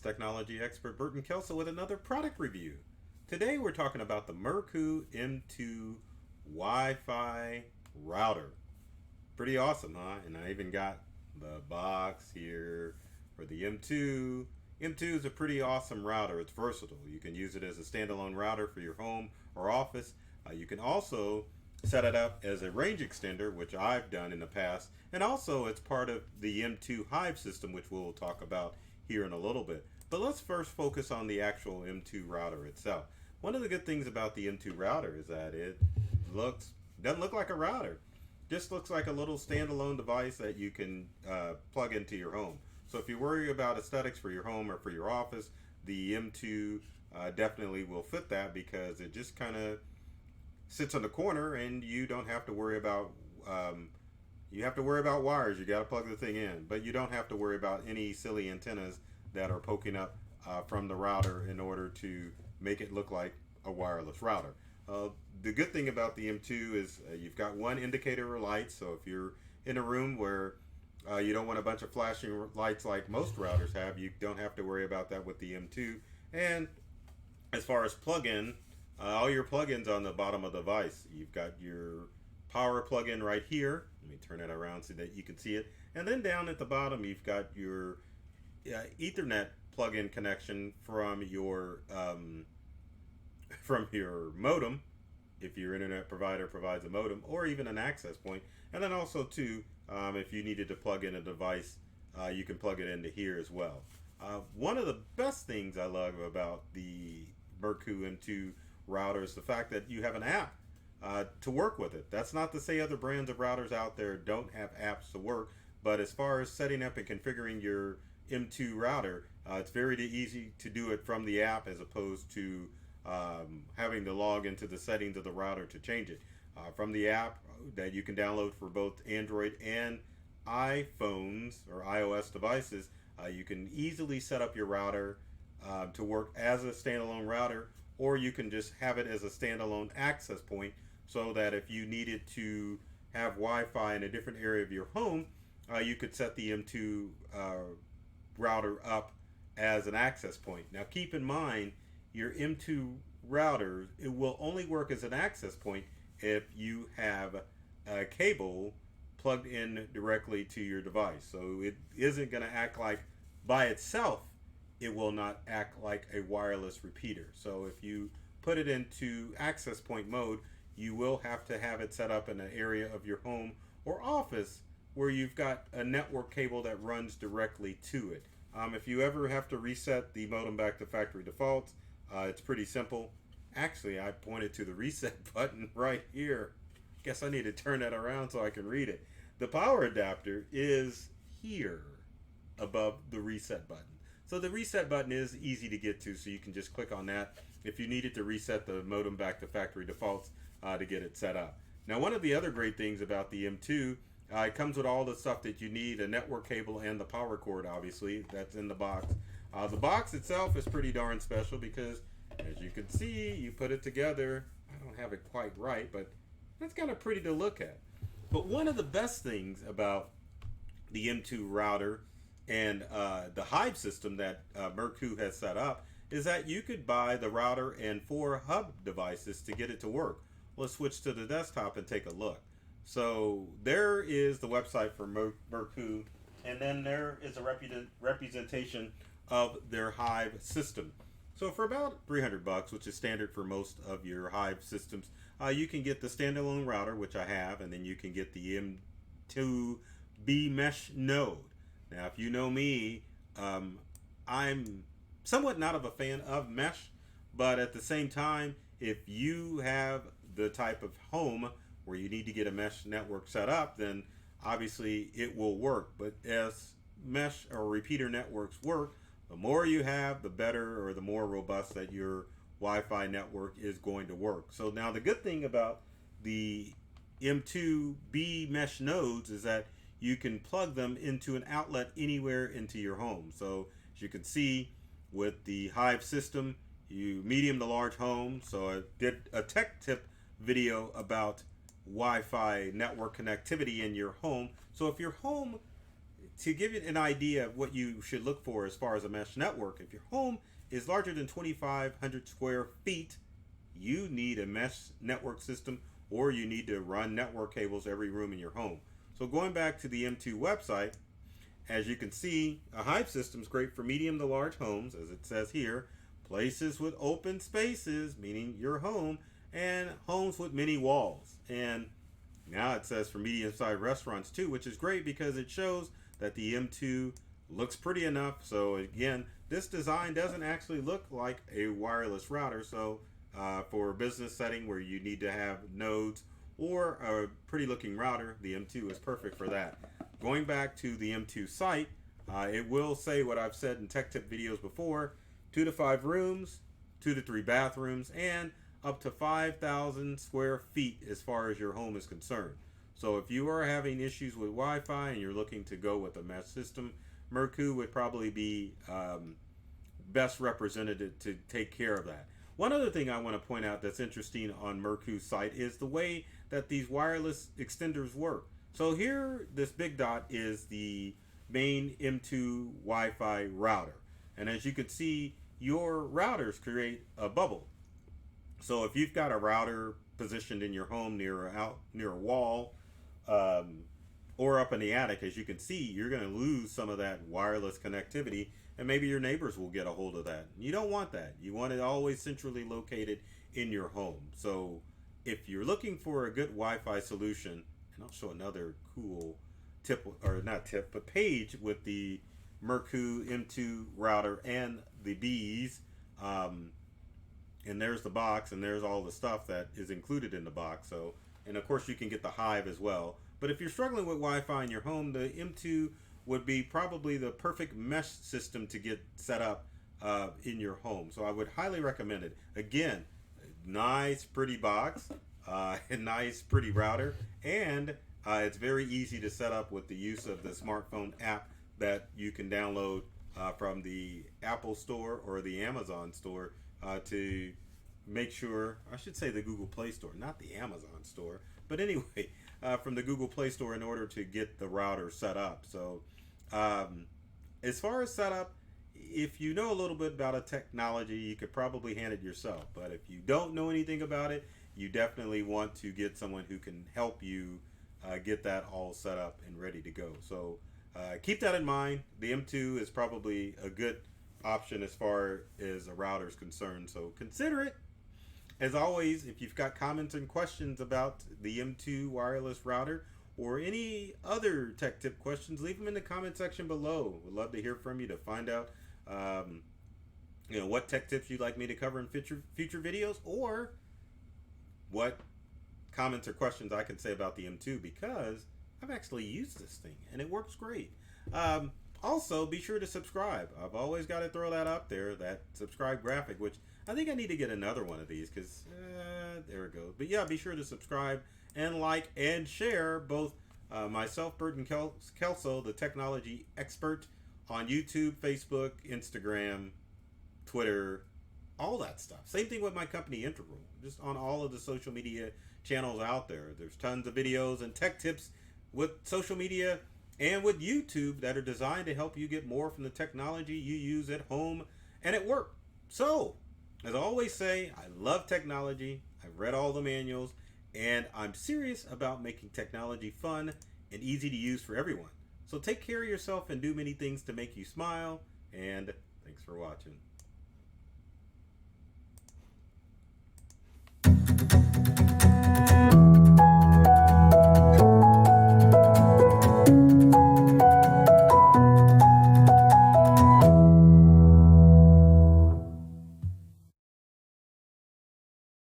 technology expert Burton Kelso with another product review. Today we're talking about the Mercku M2 Wi-Fi router. Pretty awesome, huh? And I even got the box here for the M2. M2 is a pretty awesome router. It's versatile. You can use it as a standalone router for your home or office. You can also set it up as a range extender, which I've done in the past, and also it's part of the M2 Hive system, which we'll talk about here in a little bit. But let's first focus on the actual M2 router itself. One of the good things about the M2 router is that it doesn't look like a router. Just looks like a little standalone device that you can plug into your home. So if you worry about aesthetics for your home or for your office, the M2 definitely will fit that, because it just kind of sits on the corner and you don't have to worry about you have to worry about wires. You got to plug the thing in, but you don't have to worry about any silly antennas that are poking up from the router in order to make it look like a wireless router. The good thing about the M2 is you've got one indicator or light, so if you're in a room where you don't want a bunch of flashing lights like most routers have, you don't have to worry about that with the M2. And as far as plug-in, all your plugins on the bottom of the device. You've got your power plug-in right here. Let me turn it around so that you can see it. And then down at the bottom, you've got your Ethernet plug-in connection from your modem, if your internet provider provides a modem, or even an access point. And then also too, if you needed to plug in a device, you can plug it into here as well. One of the best things I love about the Mercku M2 router is the fact that you have an app to work with it. That's not to say other brands of routers out there don't have apps to work, but as far as setting up and configuring your M2 router, it's very easy to do it from the app, as opposed to having to log into the settings of the router to change it. From the app that you can download for both Android and iPhones or iOS devices, you can easily set up your router to work as a standalone router, or you can just have it as a standalone access point, so that if you needed to have Wi-Fi in a different area of your home, you could set the M2 router up as an access point. Now keep in mind, your M2 router, it will only work as an access point if you have a cable plugged in directly to your device. So it isn't going to act like, by itself, it will not act like a wireless repeater. So if you put it into access point mode, you will have to have it set up in an area of your home or office where you've got a network cable that runs directly to it. If you ever have to reset the modem back to factory defaults, it's pretty simple. Actually, I pointed to the reset button right here. Guess I need to turn that around so I can read it. The power adapter is here above the reset button. So the reset button is easy to get to, so you can just click on that if you needed to reset the modem back to factory defaults to get it set up. Now, one of the other great things about the M2, it comes with all the stuff that you need, a network cable and the power cord, obviously, that's in the box. The box itself is pretty darn special because, as you can see, you put it together. I don't have it quite right, but that's kind of pretty to look at. But one of the best things about the M2 router and the Hive system that Mercku has set up is that you could buy the router and 4 hub devices to get it to work. Let's switch to the desktop and take a look. So there is the website for Mercku, and then there is a representation of their Hive system. So for about $300, which is standard for most of your Hive systems, you can get the standalone router, which I have, and then you can get the M2B mesh node. Now, if you know me, I'm somewhat not of a fan of mesh, but at the same time, if you have the type of home where you need to get a mesh network set up, then obviously it will work. But as mesh or repeater networks work, the more you have, the better, or the more robust that your Wi-Fi network is going to work. So now the good thing about the M2B mesh nodes is that you can plug them into an outlet anywhere into your home. So as you can see with the Hive system, you medium to large home. So I did a tech tip video about Wi-Fi network connectivity in your home. So if your home to give you an idea of what you should look for as far as a mesh network, if your home is larger than 2,500 square feet, you need a mesh network system, or you need to run network cables every room in your home. So going back to the M2 website, as you can see, a Hive system is great for medium to large homes, as it says here, places with open spaces, meaning your home, and homes with many walls. And now it says for medium-sized restaurants too, which is great because it shows that the M2 looks pretty enough. So again, this design doesn't actually look like a wireless router. So for a business setting where you need to have nodes or a pretty looking router, the M2 is perfect for that. Going back to the M2 site, it will say what I've said in tech tip videos before: 2 to 5 rooms, 2 to 3 bathrooms, and up to 5,000 square feet as far as your home is concerned. So if you are having issues with Wi-Fi and you're looking to go with a mesh system, Mercku would probably be best represented to take care of that. One other thing I want to point out that's interesting on Mercku's site is the way that these wireless extenders work. So here, this big dot is the main M2 Wi-Fi router. And as you can see, your routers create a bubble. So if you've got a router positioned in your home near a wall, or up in the attic, as you can see, you're going to lose some of that wireless connectivity, and maybe your neighbors will get a hold of that. You don't want that. You want it always centrally located in your home. So if you're looking for a good Wi-Fi solution, and I'll show another cool tip, or not tip, but page with the Mercku M2 router and the bees. And there's the box, and there's all the stuff that is included in the box. So, and of course you can get the Hive as well. But if you're struggling with Wi-Fi in your home, the M2 would be probably the perfect mesh system to get set up in your home. So I would highly recommend it. Again, nice pretty box, a nice pretty router, and it's very easy to set up with the use of the smartphone app that you can download from the Apple Store or the Amazon Store to make sure, I should say the Google Play Store, not the Amazon Store, but anyway, from the Google Play Store in order to get the router set up. So as far as setup, if you know a little bit about a technology, you could probably hand it yourself. But if you don't know anything about it, you definitely want to get someone who can help you get that all set up and ready to go. So keep that in mind. The M2 is probably a good option as far as a router is concerned, so consider it. As always, if you've got comments and questions about the M2 wireless router or any other tech tip questions, leave them in the comment section below. We'd love to hear from you to find out what tech tips you'd like me to cover in future videos, or what comments or questions I can say about the M2, because I've actually used this thing and it works great. Also, be sure to subscribe. I've always got to throw that up there, that subscribe graphic, which I think I need to get another one of these, because there it goes. But yeah, be sure to subscribe and like and share both myself, Burton Kelso, the technology expert, on YouTube, Facebook, Instagram, Twitter, all that stuff. Same thing with my company, Integral, just on all of the social media channels out there. There's tons of videos and tech tips with social media and with YouTube that are designed to help you get more from the technology you use at home and at work. So, as I always say, I love technology. I've read all the manuals, and I'm serious about making technology fun and easy to use for everyone. So take care of yourself and do many things to make you smile, and thanks for watching.